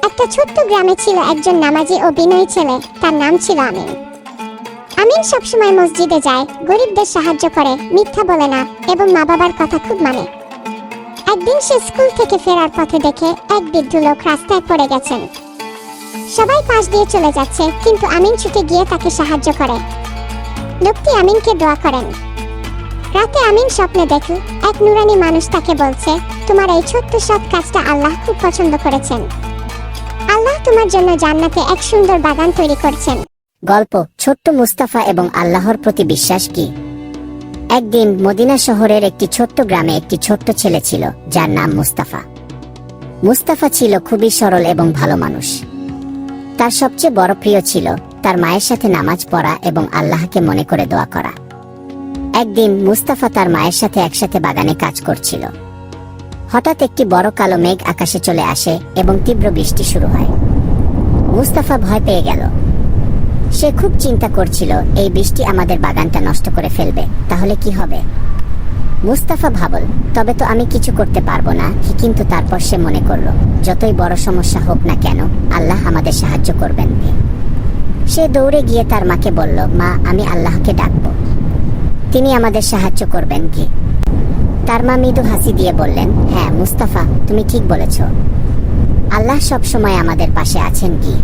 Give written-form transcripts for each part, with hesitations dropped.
একটা ছোট্ট গ্রামে ছিল একজন নামাজি ও বিনয়ী ছেলে, তার নাম ছিল আমিন। আমিন সবসময় মসজিদে যায়, গরিবদের সাহায্য করে, মিথ্যা বলে না এবং মা বাবার কথা খুব মানে। একদিন সে স্কুল থেকে ফেরার পথে দেখে এক বৃদ্ধ লোক রাস্তায় পড়ে গেছেন। সবাই পাশ দিয়ে চলে যাচ্ছে, কিন্তু আমিন ছুটে গিয়ে তাকে সাহায্য করে। লোকটি আমিনকে দোয়া করেন। রাতে আমিন স্বপ্নে দেখল এক নুরানি মানুষ তাকে বলছে, তোমার এই ছোট্ট সৎ কাজটা আল্লাহ খুব পছন্দ করেছেন। আল্লাহ তোমার জন্য জান্নাতে এক সুন্দর বাগান তৈরি করছেন। গল্প ছোট্ট মুস্তাফা এবং আল্লাহর প্রতি বিশ্বাস কি। একদিন মদিনা শহরের একটি ছোট্ট গ্রামে একটি ছোট্ট ছেলে ছিল, যার নাম মুস্তাফা। মুস্তাফা ছিল খুবই সরল এবং ভালো মানুষ। তার সবচেয়ে বড় প্রিয় ছিল তার মায়ের সাথে নামাজ পড়া এবং আল্লাহকে মনে করে দোয়া করা। একদিন মুস্তাফা তার মায়ের সাথে একসাথে বাগানে কাজ করছিল। হঠাৎ একটি বড় কালো মেঘ আকাশে চলে আসে এবং তীব্র বৃষ্টি শুরু হয়। মুস্তাফা ভয় পেয়ে গেল। সে খুব চিন্তা করছিল, এই বৃষ্টি আমাদের বাগানটা নষ্ট করে ফেলবে, তাহলে কি হবে? মুস্তাফা ভাবল, তবে তো আমি কিছু করতে পারবো না। কিন্তু তারপর সে মনে করলো, যতই বড় সমস্যা হোক না কেন, আল্লাহ আমাদের সাহায্য করবেন। সে দৌড়ে গিয়ে তার মাকে বলল, মা, আমি আল্লাহকে ডাকবো, তিনি আমাদের সাহায্য করবেন কি? তার মা মৃদু হাসি দিয়ে বললেন, হ্যাঁ মুস্তাফা, তুমি ঠিক বলেছ, আল্লাহ সব সময় আমাদের পাশে আছেন কি।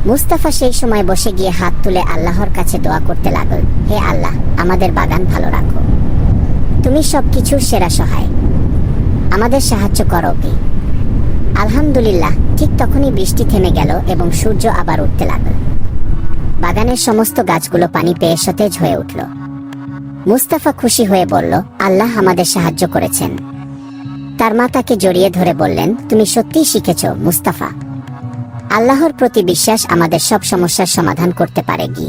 মুস্তাফা সেই সময় বসে গিয়ে হাত তুলে আল্লাহর কাছে দোয়া করতে লাগল, হে আল্লাহ, আমাদের বাগান ভালো রাখো, তুমি সবকিছুর সেরা সহায়, আমাদের সাহায্য করো কি। আলহামদুলিল্লাহ। ঠিক তখনই বৃষ্টি থেমে গেল এবং সূর্য আবার উঠতে লাগল। বাগানের সমস্ত গাছগুলো পানি পেয়ে সতেজ হয়ে উঠল। মুস্তাফা খুশি হয়ে বলল, আল্লাহ আমাদের সাহায্য করেছেন। তার মা তাকে জড়িয়ে ধরে বললেন, তুমি সত্যিই শিখেছ মুস্তাফা, আল্লাহর প্রতি বিশ্বাস আমাদের সব সমস্যার সমাধান করতে পারে কি।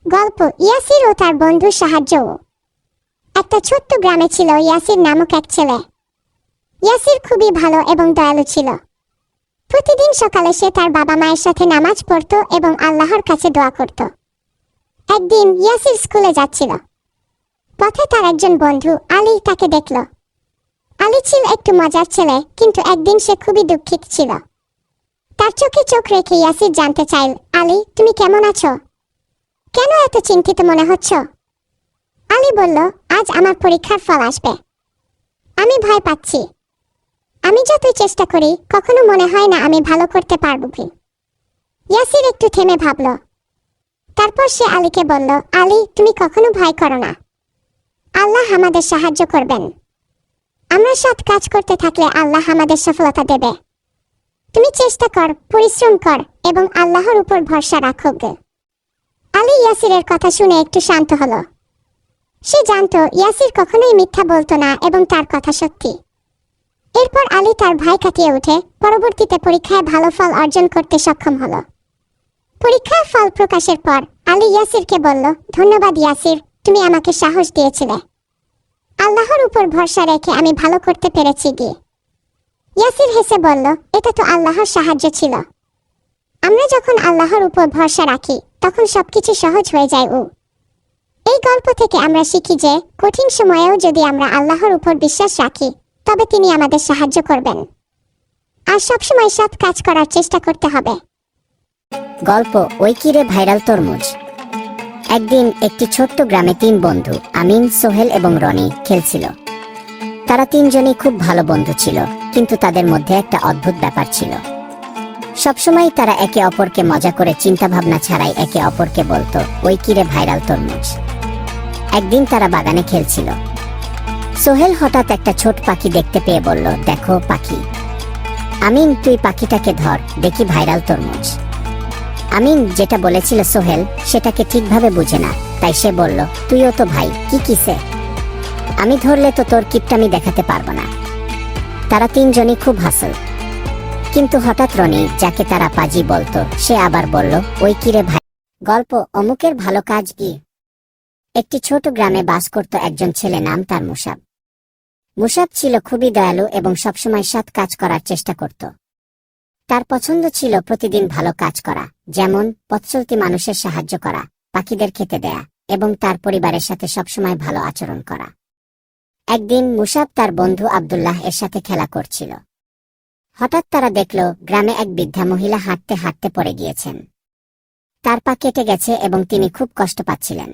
গল্প ইয়াসির ও তার বন্ধুর সাহায্য। একটা ছোট্ট গ্রামে ছিল ইয়াসির নামক এক ছেলে। ইয়াসির খুবই ভালো এবং দয়ালু ছিল। প্রতিদিন সকালে সে তার বাবা মায়ের সাথে নামাজ পড়তো এবং আল্লাহর কাছে দোয়া করত। একদিন ইয়াসির স্কুলে যাচ্ছিল। পথে তার একজন বন্ধু আলী তাকে দেখল। আলী ছিল একটু মজার ছেলে, কিন্তু একদিন সে খুবই দুঃখিত ছিল। তার চোখে চোখ রেখে ইয়াসির জানতে চাইল, আলী, তুমি কেমন আছো? কেন এত চিন্তিত মনে হচ্ছ? আলী বলল, আজ আমার পরীক্ষার ফল আসবে, আমি ভয় পাচ্ছি। আমি যতই চেষ্টা করি, কখনো মনে হয় না আমি ভালো করতে পারবো কি। ইয়াসির একটু থেমে ভাবল। তারপর সে আলীকে বলল, আলী, তুমি কখনো ভয় করো না, আল্লাহ আমাদের সাহায্য করবেন। আমরা সৎ কাজ করতে থাকলে আল্লাহ আমাদের সফলতা দেবে। তুমি চেষ্টা কর, পরিশ্রম কর এবং আল্লাহর উপর ভরসা রাখো। আলী ইয়াসিরের কথা শুনে একটু শান্ত হলো। সে জানতো ইয়াসির কখনোই মিথ্যা বলতো না এবং তার কথা সত্যি। এরপর আলী তার ভয় কাটিয়ে উঠে পরবর্তীতে পরীক্ষায় ভালো ফল অর্জন করতে সক্ষম হলো। পরীক্ষার ফল প্রকাশের পর আলী ইয়াসিরকে বলল, ধন্যবাদ ইয়াসির, তুমি আমাকে সাহস দিয়েছিলে। আল্লাহর উপর ভরসা রেখে আমি ভালো করতে পেরেছি গিয়ে। ইয়াসির হেসে বলল, এটা তো আল্লাহর সাহায্য ছিল। আমরা যখন আল্লাহর উপর ভরসা রাখি, তখন সবকিছু সহজ হয়ে যায়। এই গল্প থেকে আমরা শিখি যে কঠিন সময়েও যদি আমরা আল্লাহর উপর বিশ্বাস রাখি, তবে তিনি আমাদের সাহায্য করবেন। আর সবসময় সৎ কাজ করার চেষ্টা করতে হবে। গল্প ওই কিরে ভাইরাল তরমুজ। একদিন একটি ছোট্ট গ্রামে তিন বন্ধু আমিন, সোহেল এবং রনি খেলছিল। তারা তিনজনই খুব ভালো বন্ধু ছিল, কিন্তু তাদের মধ্যে একটা অদ্ভুত ব্যাপার ছিল। সবসময় তারা একে অপরকে মজা করে চিন্তা ভাবনা ছাড়াই একে অপরকে বলতো, ওই কিরে ভাইরাল তরমুজ। একদিন তারা বাগানে খেলছিল। সোহেল হঠাৎ একটা ছোট পাখি দেখতে পেয়ে বলল, দেখো পাখি। আমিন, তুই পাখিটাকে ধর, দেখি ভাইরাল তরমুজ। আমিন যেটা বলেছিল সোহেল সেটাকে ঠিকভাবে বুঝে না, তাই সে বলল, তুইও তো ভাই, কি কিসে, আমি ধরলে তো তোর কিপটামি দেখাতে পারবো না। তারা তিনজনই খুব হাসল। কিন্তু হঠাৎ রনি, যাকে তারা পাজি বলতো, সে আবার বলল, ওই কিরে ভাই। গল্প অমুকের ভালো কাজ কি। একটি ছোট গ্রামে বাস করত একজন ছেলে, নাম তার মুসাব। মুসাব ছিল খুবই দয়ালু এবং সবসময় সৎ কাজ করার চেষ্টা করত। তার পছন্দ ছিল প্রতিদিন ভালো কাজ করা, যেমন পথচলতি মানুষের সাহায্য করা, পাখিদের খেতে দেয়া এবং তার পরিবারের সাথে সবসময় ভালো আচরণ করা। একদিন মুসাব তার বন্ধু আব্দুল্লাহ এর সাথে খেলা করছিল। হঠাৎ তারা দেখল গ্রামে এক বৃদ্ধা মহিলা হাঁটতে হাঁটতে পড়ে গিয়েছেন। তার পা কেটে গেছে এবং তিনি খুব কষ্ট পাচ্ছিলেন।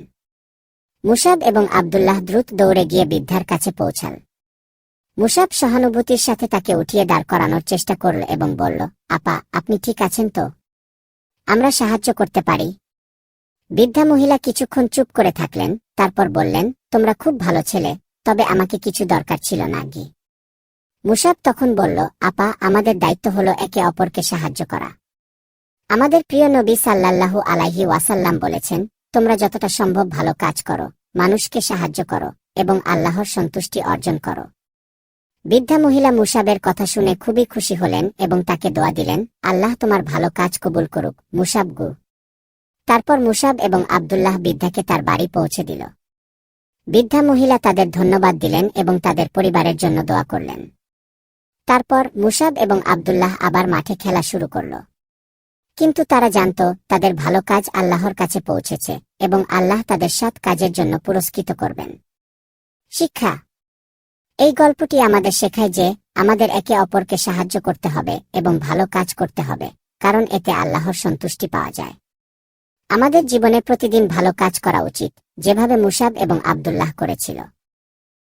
মুসাব এবং আব্দুল্লাহ দ্রুত দৌড়ে গিয়ে বৃদ্ধার কাছে পৌঁছাল। মুসাব সহানুভূতির সাথে তাকে উঠিয়ে দাঁড় করানোর চেষ্টা করল এবং বলল, আপা, আপনি ঠিক আছেন তো? আমরা সাহায্য করতে পারি। বৃদ্ধা মহিলা কিছুক্ষণ চুপ করে থাকলেন, তারপর বললেন, তোমরা খুব ভালো ছেলে, তবে আমাকে কিছু দরকার ছিল না গি। মুসাব তখন বলল, আপা, আমাদের দায়িত্ব হলো একে অপরকে সাহায্য করা। আমাদের প্রিয় নবী সাল্লাল্লাহু আলাইহি ওয়াসাল্লাম বলেছেন, তোমরা যতটা সম্ভব ভালো কাজ করো, মানুষকে সাহায্য করো এবং আল্লাহর সন্তুষ্টি অর্জন করো। বৃদ্ধা মহিলা মুসাবের কথা শুনে খুবই খুশি হলেন এবং তাকে দোয়া দিলেন, আল্লাহ তোমার ভালো কাজ কবুল করুক, মুসাব গু। তারপর মুসাব এবং আব্দুল্লাহ বৃদ্ধাকে তার বাড়ি পৌঁছে দিল। বৃদ্ধা মহিলা তাদের ধন্যবাদ দিলেন এবং তাদের পরিবারের জন্য দোয়া করলেন। তারপর মুসাব এবং আব্দুল্লাহ আবার মাঠে খেলা শুরু করল। কিন্তু তারা জানত তাদের ভালো কাজ আল্লাহর কাছে পৌঁছেছে এবং আল্লাহ তাদের সৎ কাজের জন্য পুরস্কৃত করবেন। শিক্ষা: এই গল্পটি আমাদের শেখায় যে আমাদের একে অপরকে সাহায্য করতে হবে এবং ভালো কাজ করতে হবে, কারণ এতে আল্লাহর সন্তুষ্টি পাওয়া যায়। আমাদের জীবনে প্রতিদিন ভালো কাজ করা উচিত, যেভাবে মুসাব এবং আব্দুল্লাহ করেছিল।